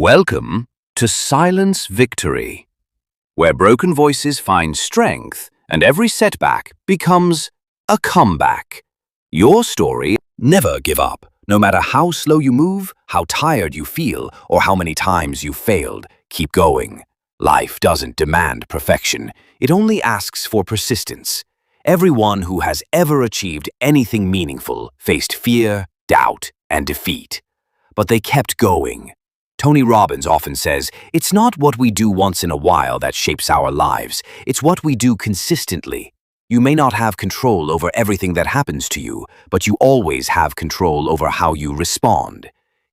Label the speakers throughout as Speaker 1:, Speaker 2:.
Speaker 1: Welcome to Silence Victory, where broken voices find strength and every setback becomes a comeback. Your story. Never give up. No matter how slow you move, how tired you feel, or how many times you failed, keep going. Life doesn't demand perfection. It only asks for persistence. Everyone who has ever achieved anything meaningful faced fear, doubt, and defeat. But they kept going. Tony Robbins often says, "It's not what we do once in a while that shapes our lives. It's what we do consistently." You may not have control over everything that happens to you, but you always have control over how you respond.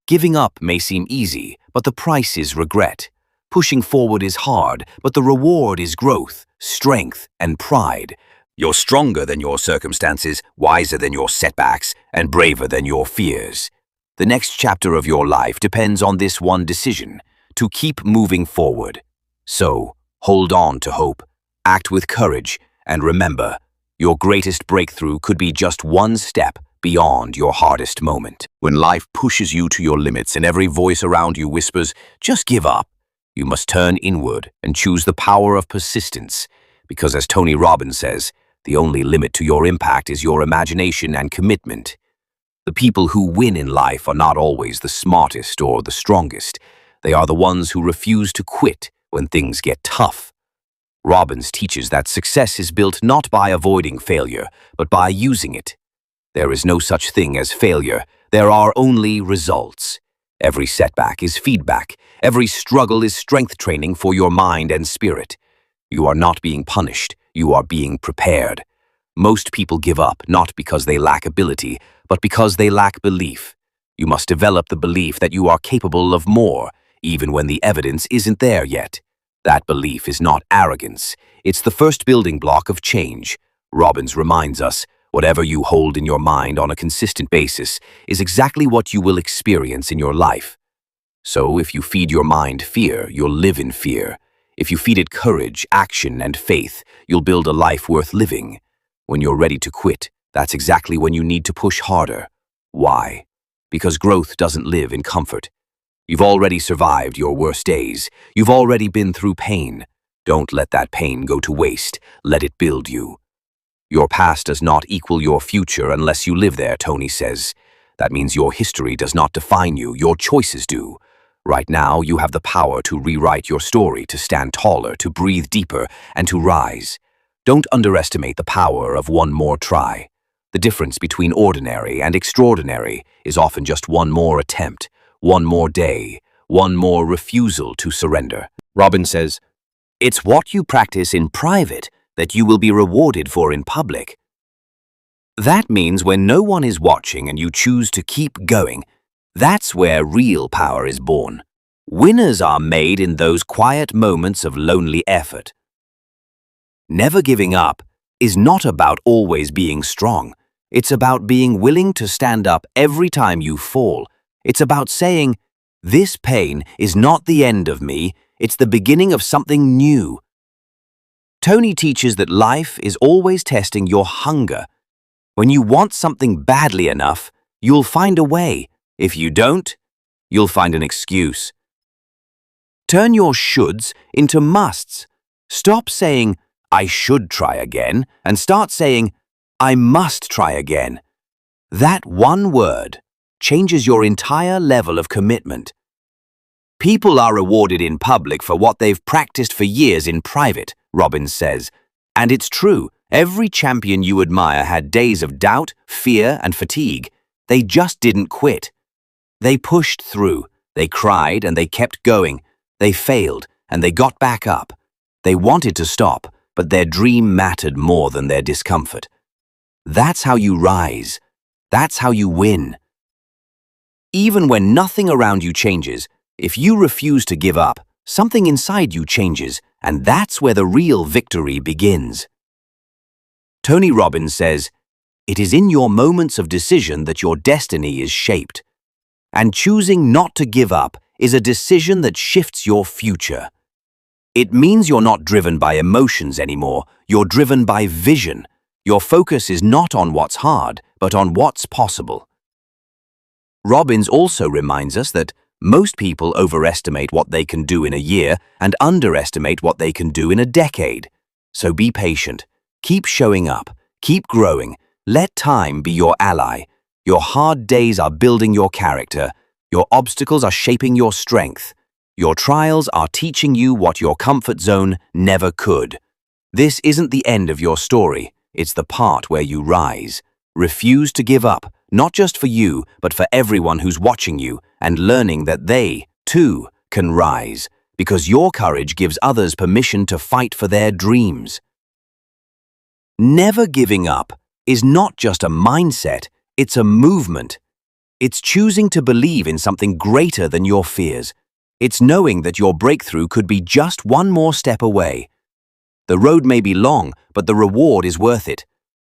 Speaker 1: Giving up may seem easy, but the price is regret. Pushing forward is hard, but the reward is growth, strength, and pride. You're stronger than your circumstances, wiser than your setbacks, and braver than your fears. The next chapter of your life depends on this one decision, to keep moving forward. So, hold on to hope, act with courage, and remember, your greatest breakthrough could be just one step beyond your hardest moment. When life pushes you to your limits and every voice around you whispers, "Just give up," you must turn inward and choose the power of persistence. Because as Tony Robbins says, the only limit to your impact is your imagination and commitment. The people who win in life are not always the smartest or the strongest. They are the ones who refuse to quit when things get tough. Robbins teaches that success is built not by avoiding failure, but by using it. There is no such thing as failure. There are only results. Every setback is feedback. Every struggle is strength training for your mind and spirit. You are not being punished. You are being prepared. Most people give up not because they lack ability, but because they lack belief. You must develop the belief that you are capable of more, even when the evidence isn't there yet. That belief is not arrogance. It's the first building block of change. Robbins reminds us, whatever you hold in your mind on a consistent basis is exactly what you will experience in your life. So if you feed your mind fear, you'll live in fear. If you feed it courage, action, and faith, you'll build a life worth living. When you're ready to quit, that's exactly when you need to push harder. Why? Because growth doesn't live in comfort. You've already survived your worst days. You've already been through pain. Don't let that pain go to waste. Let it build you. Your past does not equal your future unless you live there, Tony says. That means your history does not define you. Your choices do. Right now, you have the power to rewrite your story, to stand taller, to breathe deeper, and to rise. Don't underestimate the power of one more try. The difference between ordinary and extraordinary is often just one more attempt, one more day, one more refusal to surrender. Robbins says, "It's what you practice in private that you will be rewarded for in public." That means when no one is watching and you choose to keep going, that's where real power is born. Winners are made in those quiet moments of lonely effort. Never giving up is not about always being strong. It's about being willing to stand up every time you fall. It's about saying, "This pain is not the end of me, it's the beginning of something new." Tony teaches that life is always testing your hunger. When you want something badly enough, you'll find a way. If you don't, you'll find an excuse. Turn your shoulds into musts. Stop saying, "I should try again," and start saying, "I must try again." That one word changes your entire level of commitment. People are rewarded in public for what they've practiced for years in private, Robbins says. And it's true, every champion you admire had days of doubt, fear, and fatigue. They just didn't quit. They pushed through, they cried, and they kept going. They failed, and they got back up. They wanted to stop, but their dream mattered more than their discomfort. That's how you rise. That's how you win. Even when nothing around you changes, if you refuse to give up, something inside you changes, and that's where the real victory begins. Tony Robbins says, "It is in your moments of decision that your destiny is shaped. And choosing not to give up is a decision that shifts your future." It means you're not driven by emotions anymore, you're driven by vision. Your focus is not on what's hard, but on what's possible. Robbins also reminds us that Most people overestimate what they can do in a year and underestimate what they can do in a decade. So be patient. Keep showing up. Keep growing. Let time be your ally. Your hard days are building your character. Your obstacles are shaping your strength. Your trials are teaching you what your comfort zone never could. This isn't the end of your story. It's the part where you rise. Refuse to give up, not just for you, but for everyone who's watching you and learning that they, too, can rise, because your courage gives others permission to fight for their dreams. Never giving up is not just a mindset, it's a movement. It's choosing to believe in something greater than your fears. It's knowing that your breakthrough could be just one more step away. The road may be long, but the reward is worth it.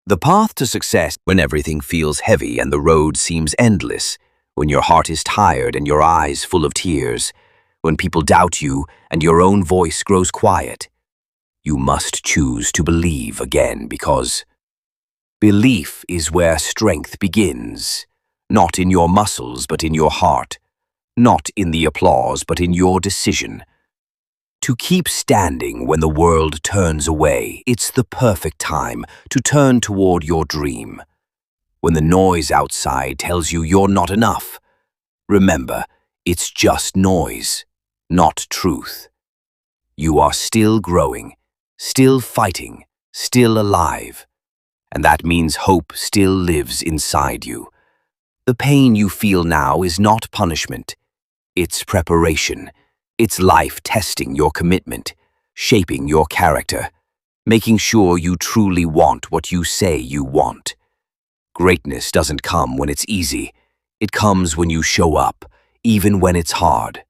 Speaker 1: The path to success, when everything feels heavy and the road seems endless, when your heart is tired and your eyes full of tears, when people doubt you and your own voice grows quiet, you must choose to believe again, because belief is where strength begins, not in your muscles but in your heart, not in the applause but in your decision. To keep standing when the world turns away, it's the perfect time to turn toward your dream. When the noise outside tells you you're not enough, remember, it's just noise, not truth. You are still growing, still fighting, still alive. And that means hope still lives inside you. The pain you feel now is not punishment. It's preparation. It's life testing your commitment, shaping your character, making sure you truly want what you say you want. Greatness doesn't come when it's easy. It comes when you show up, even when it's hard.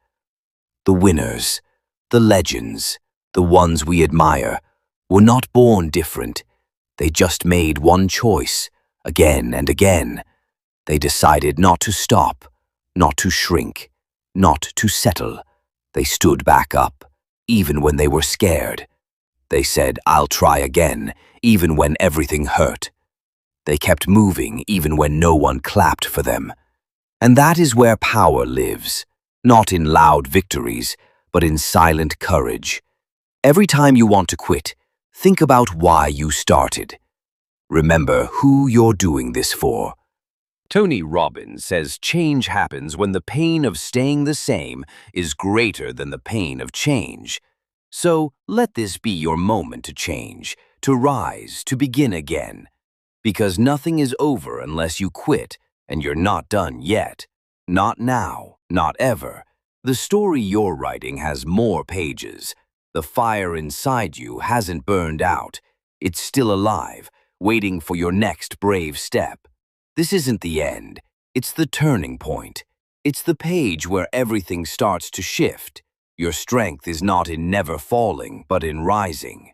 Speaker 1: The winners, the legends, the ones we admire, were not born different. They just made one choice, again and again. They decided not to stop, not to shrink, not to settle. They stood back up, even when they were scared. They said, "I'll try again," even when everything hurt. They kept moving, even when no one clapped for them. And that is where power lives, not in loud victories, but in silent courage. Every time you want to quit, think about why you started. Remember who you're doing this for. Tony Robbins says change happens when the pain of staying the same is greater than the pain of change. So let this be your moment to change, to rise, to begin again. Because nothing is over unless you quit, and you're not done yet. Not now, not ever. The story you're writing has more pages. The fire inside you hasn't burned out. It's still alive, waiting for your next brave step. This isn't the end. It's the turning point. It's the page where everything starts to shift. Your strength is not in never falling, but in rising.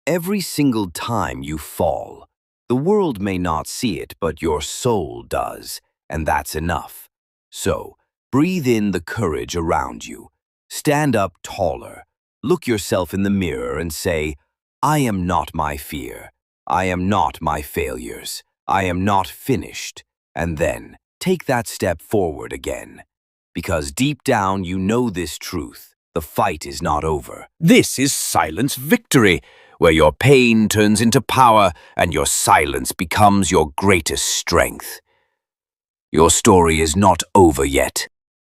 Speaker 1: Every single time you fall, the world may not see it, but your soul does, and that's enough. So, breathe in the courage around you. Stand up taller. Look yourself in the mirror and say, "I am not my fear. I am not my failures. I am not finished." And then, take that step forward again. Because deep down you know this truth. The fight is not over. This is silence victory, where your pain turns into power and your silence becomes your greatest strength. Your story is not over yet.